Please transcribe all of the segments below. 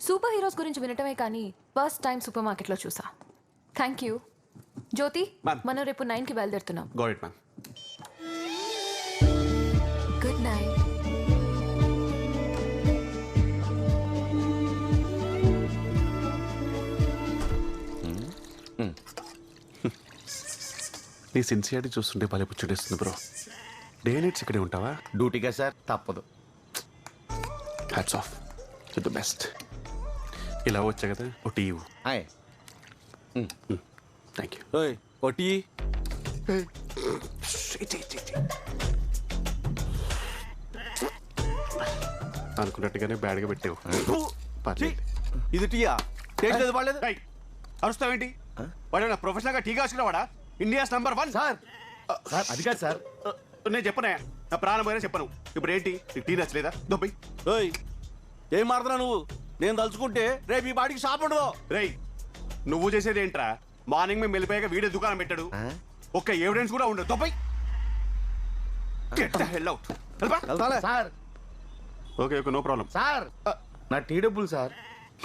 Super heroes గురించి వినటమే కానీ first time super మార్కెట్లో చూసా. Thank you. జ్యోతి, మనం రేపు 9కి బయలుదేరుతున్నాం. Got it, ma'am. Good night. నీ సిన్సియారిటీ చూస్తుంటే భలే పుచ్చుడేస్తుంది బ్రో. డే నైట్స్ ఇక్కడే ఉంటావా? డ్యూటీగా సార్, తప్పదు. Hats off to the best. ఇలా వచ్చా కదా ఓ టీ ఇవ్వు. Thank you. ఒకటి అనుకున్నట్టుగానే బ్యాడ్గా పెట్టావు. పర్లేదు. ఇది టీయా? టేస్ట్ లేదు, పడలేదు. అరుస్తావేంటి? వాడు ప్రొఫెషనల్గా టీ కాసుకున్నావాడా? India's number 1. సార్ సార్ అది కాదు సార్. నేను చెప్పనా, నా ప్రాణం పోయినా చెప్పను. ఇప్పుడు ఏంటి, టీ నచ్చలేదా? దొబ్బై. ఏం మారుతున్నా నువ్వు? నేను తలుచుకుంటే రేపు ఈ బాడికి షాప్ ఉండదు. రేయ్, నువ్వు చేసేది ఏంట్రా? మార్నింగ్ మేము వెళ్ళిపోయాక వీడియో దుకాణం పెట్టాడు. ఒక్క ఎవిడెన్స్ కూడా ఉండదు. దొబ్బై. Sir okay okay, no problem. Sir నా టీ డబ్బులు సార్.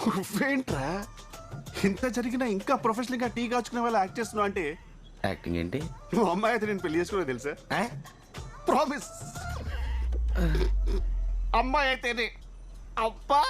నువ్వేంట్రా ఇంత జరిగినా ఇంకా ప్రొఫెషనల్ గా టీ కాచుకునే వాళ్ళు యాక్ట్ చేస్తున్నావు అంటే యాక్టింగ్ ఏంటి? నువ్వు అమ్మాయి అయితే నేను పెళ్లి చేసుకున్నా తెలుసా? ప్రామిస్. అమ్మాయి అయితేనే. అబ్బా,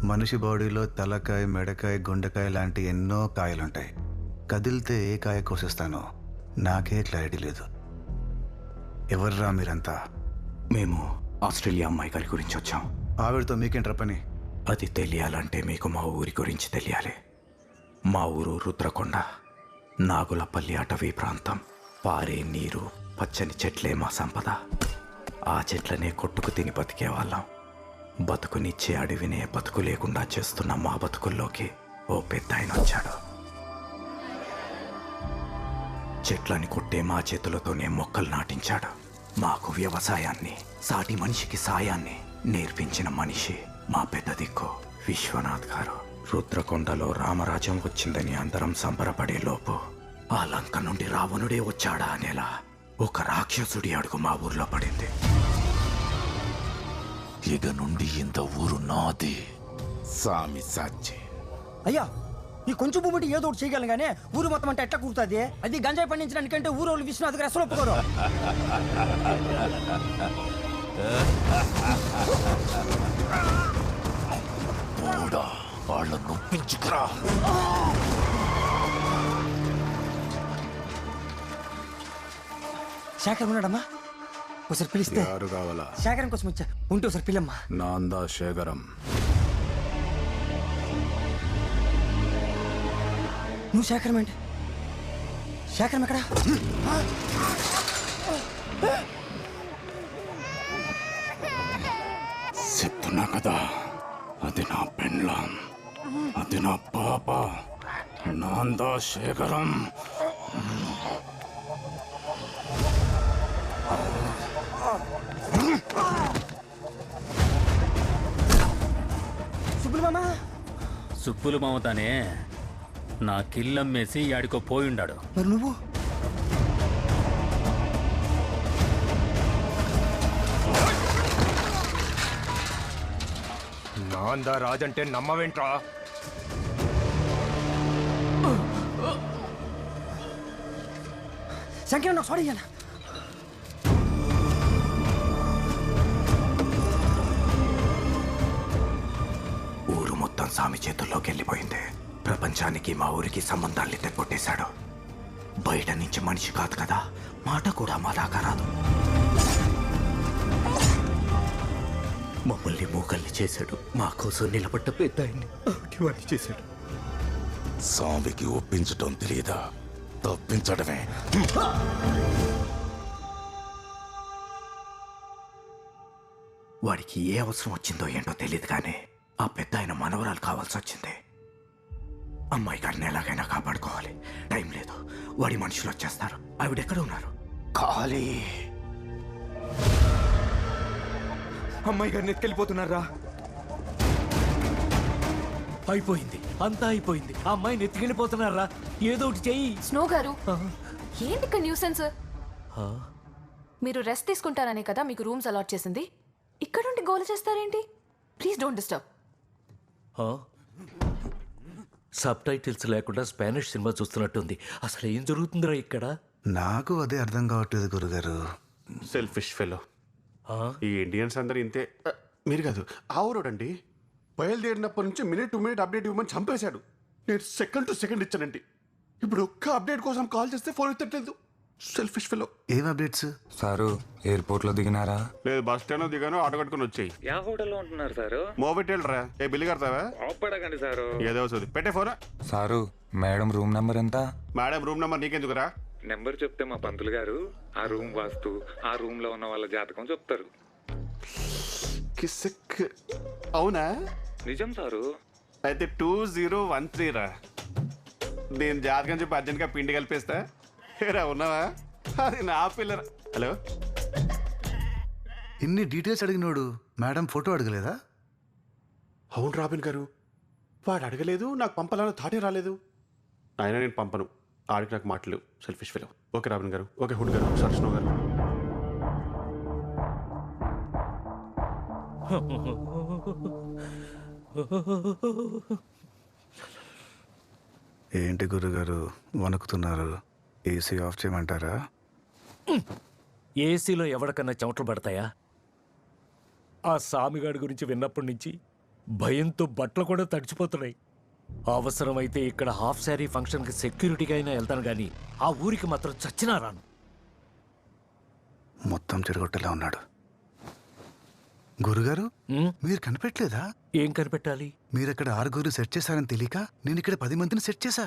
మనిషి బాడీలో తలకాయ, మెడకాయ, గుండెకాయ లాంటి ఎన్నో కాయలుంటాయి. కదిలితే ఏ కాయ కోసేస్తానో నాకే క్లారిటీ లేదు. ఎవర్రా మీరంతా? మేము ఆస్ట్రేలియా అమ్మాయి గారి గురించి వచ్చాం. ఆవిడతో మీకేంట్రా పని? అది తెలియాలంటే మీకు మా ఊరి గురించి తెలియాలి. మా ఊరు రుద్రకొండ, నాగులపల్లి అటవీ ప్రాంతం. పారే నీరు, పచ్చని చెట్లే మా సంపద. ఆ చెట్లనే కొట్టుకు తిని బతికేవాళ్ళం. బతుకునిచ్చే అడవినే బతుకు లేకుండా చేస్తున్న మా బతుకుల్లోకి ఓ పెద్ద ఆయన వచ్చాడు. చెట్లని కొట్టే మా చేతులతోనే మొక్కలు నాటించాడు. మాకు వ్యవసాయాన్ని, సాటి మనిషికి సాయాన్ని నేర్పించిన మనిషి మా పెద్ద దిక్కు విశ్వనాథ్ గారు. రుద్రకొండలో రామరాజ్యం వచ్చిందని అందరం సంబరపడే లోపు ఆ లంక నుండి రావణుడే వచ్చాడా అనేలా ఒక రాక్షసుడి అడుగు మా ఊర్లో పడింది. ఇక నుండి ఇంత ఊరు నాది. సామి సాచి. అయ్యా, ఈ కొంచెం భూమి ఏదో ఒకటి చేయగలను కానీ ఊరు మొత్తం అంటే ఎట్లా కూర్తుంది? అది గంజాయి పండించడానికంటే ఊరు వాళ్ళు విశ్వనాథ్ గారు అసలు ఒప్పుకోరు. వాళ్ళ నొప్పించుకురా. శేఖర్ ఉన్నాడమ్మా? ఒకసారి పిలిస్తే. ఎవరు కావాలా? శేఖరం కోసం వచ్చా. ఉంటే ఒకసారి పిల్లమ్మా. నాందా శేఖరం. నువ్వు శేఖరం ఏంటి? శేఖరం ఎక్కడా? చెప్తున్నా కదా, అది నా పెండ్లాం, అది నా పాప, నాందా శేఖరం. సుబ్బులు మామ. సుబ్బులు మామతానే నా కిల్లమ్మేసి యాడికో పోయిండాడు. మరి నువ్వు? నాందా రాజంటే నమ్మవేంట్రా? శంకర్ నాకు సారీ అన్న. ఊరు మొత్తం సామి చేతుల్లోకి వెళ్ళిపోయింది. ప్రపంచానికి మా ఊరికి సంబంధాల్ని తెగొట్టేశాడు. బయట నుంచి మనిషి కాదు కదా, మాట కూడా మా దాకా రాదు. మమ్మల్ని మూకల్ని చేశాడు. మా కోసం నిలబడ్డ పెద్ద ఆయన్ని చేశాడు. స్వామికి ఒప్పించటం తెలియదా, తప్పించడమే. వాడికి ఏ అవసరం వచ్చిందో ఏంటో తెలియదు కానీ ఆ పెద్ద ఆయన మనవరాలు కావాల్సి వచ్చింది. అమ్మాయి గారిని ఎలాగైనా కాపాడుకోవాలి. టైం లేదు, వాడి మనుషులు వచ్చేస్తారు. ఆవిడెక్కడ ఉన్నారు? ఖాళీ. అమ్మాయి గారిని ఎత్తుకెళ్ళిపోతున్నారా? అయిపోయింది, అంతా అయిపోయింది. ఆ అమ్మాయిని ఎత్తుకెళ్ళిపోతున్నారా? ఏదో ఒకటి చెయ్యి. స్నో గారు ఏంటి ఇక్కడ న్యూసెన్స్? మీరు రెస్ట్ తీసుకుంటారనే కదా మీకు రూమ్స్ అలాట్ చేసింది. ఇక్కడుండి గోల చేస్తారేంటి? Please don't disturb. Subtitles లేకుండా స్పానిష్ సినిమా చూస్తున్నట్టుంది. అసలు ఏం జరుగుతుందిరా ఇక్కడ? నాకు అదే అర్థం కావట్లేదు గురుగారు. Selfish fellow. ఈ ఇండియన్స్ అందరు ఇంతే. మీరు కాదు, ఆ ఊరోడండి బయలుదేరినప్పటి నుంచి మినిట్ టు మినిట్ అప్డేట్ ఇవ్వమని చంపేశాడు. నేను సెకండ్ టు సెకండ్ ఇచ్చానండి. ఇప్పుడు ఒక్క అప్డేట్ కోసం కాల్ చేస్తే ఫోన్ ఎత్తట్లేదు. Selfish fellow. ఏం అప్డేట్స్? సారు ఎయిర్పోర్ట్ లో దిగినారా? లేదు, బస్ స్టాండ్ లో దిగాను, ఆటో కట్టుకుని వచ్చాయి. యా హోటల్లో ఉంటున్నారు సారు? మోబెట్టేళ్ళరా. ఏ బిల్లు కడతావా? ఆపడకండి సారు. ఏదో వస్తుంది, పెట్టే phone. Sir madam room number ఎంత? మేడం రూమ్ నెంబర్ నీకెందుకురా? నెంబర్ చెప్తే మా పంతులు గారు ఆ రూమ్ వాస్తు, ఆ రూమ్ లో ఉన్న వాళ్ళ జాతకం చెప్తారు. కిసిక్. అవునా? నిజం సారు. అయితే 2013 రా. నేను జాతకం చెప్పి అర్జెంట్గా పిండి కలిపేస్తా. రా, ఉన్నావా? అది నా పిల్లరా. హలో, ఇన్ని డీటెయిల్స్ అడిగినోడు మేడం ఫోటో అడగలేదా? అవును రాబిన్ గారు, వాడు అడగలేదు, నాకు పంపాలని థాటే రాలేదు. అయినా నేను పంపను, ఆడికి నాకు మాటలు. Selfish fellow. ఓకే రాబిన్ గారు, ఓకే హుడ్ గారు, సార్ స్నో గారు. ఏంటి గురుగారు వణుకుతున్నారు? ఏసీ ఆఫ్ చేయమంటారా? ఏసీలో ఎవరికన్నా చెమటలు పడతాయా? ఆ సామిగాడి గురించి విన్నప్పటి నుంచి భయంతో బట్టలు కూడా తడిచిపోతున్నాయి. అవసరమైతే ఇక్కడ హాఫ్ శారీ ఫంక్షన్కి సెక్యూరిటీగా అయినా వెళ్తాను కానీ ఆ ఊరికి మాత్రం చచ్చినా రాను. మొత్తం చెడగొట్టేలా ఉన్నాడు. గురుగారు మీరు కనిపెట్టలేదా? ఏం కనిపెట్టాలి? మీరు అక్కడ 6 సెట్ చేశారని తెలియక నేను ఇక్కడ 10 మందిని సెట్ చేశా.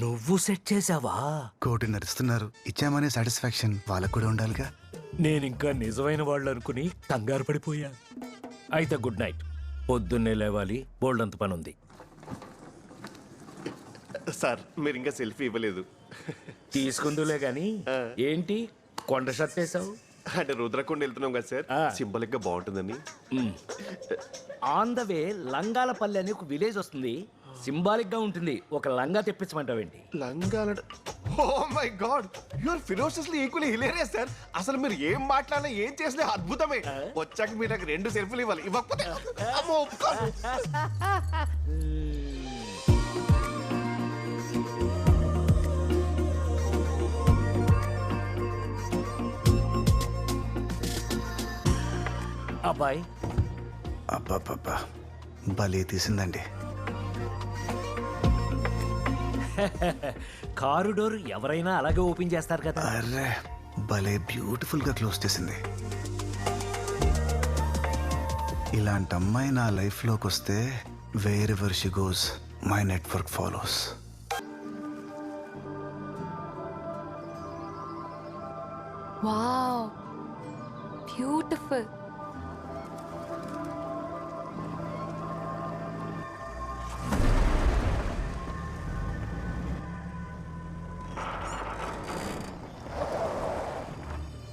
నువ్వు సెట్ చేసావా? కోటి నడుస్తున్నారు, ఇచ్చామనే సాటిస్ఫాక్షన్ వాళ్ళకు కూడా ఉండాలిగా. నేనింకా నిజమైన వాళ్ళు అనుకుని కంగారు పడిపోయా. అయితే గుడ్ నైట్. పొద్దున్నే లేవాలి, బోల్డంత పని ఉంది. సార్ మీరు ఇంకా సెల్ఫీ ఇవ్వలేదు. తీసుకుందులే గాని ఏంటి కొండ షర్ట్ వేసావు? అంటే రుద్రకొండ వెళ్తున్నాం కదా సార్, సింబాలిక్ గా బాగుంటుందని. ఆన్ ద వే లంగాలపల్లి అని ఒక విలేజ్ వస్తుంది, సింబాలిక్ గా ఉంటుంది. ఒక లంగా తెప్పించమంటావేంటి? లంగాల. Oh my god, you are philosophically equally hilarious sir. అసలు మీరు ఏం మాట్లాడినా ఏం చేసినా అద్భుతమే. వచ్చాక మీరు నాకు 2 సెల్ఫీలు ఇవ్వాలి. ఇవ్వకపోతే అమ్మో ఒప్పుకోను. అబ్బాయి అబ్బాబ్బా, భలే తీసిందండి. కారు డోర్ ఎవరైనా అలాగే ఓపెన్ చేస్తారు కదా. అరే భలే బ్యూటిఫుల్ గా క్లోజ్ చేసింది. ఇలాంటి అమ్మాయి నా లైఫ్ లోకి వస్తే wherever she goes my network follows. Wow, beautiful.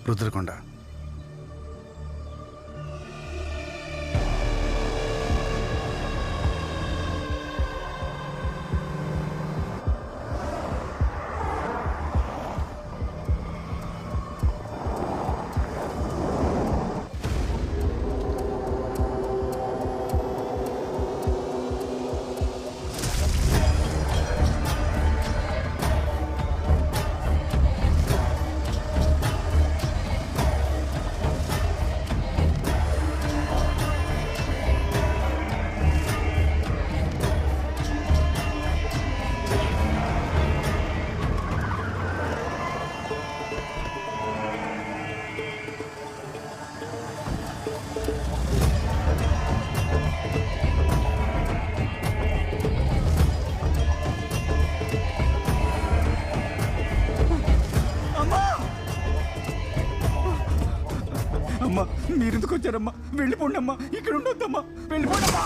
Rudrakonda. మీరెందుకు వచ్చారమ్మా? వెళ్ళిపోండి అమ్మా, ఇక్కడ ఉండొద్దమ్మా, వెళ్ళిపోండి అమ్మా.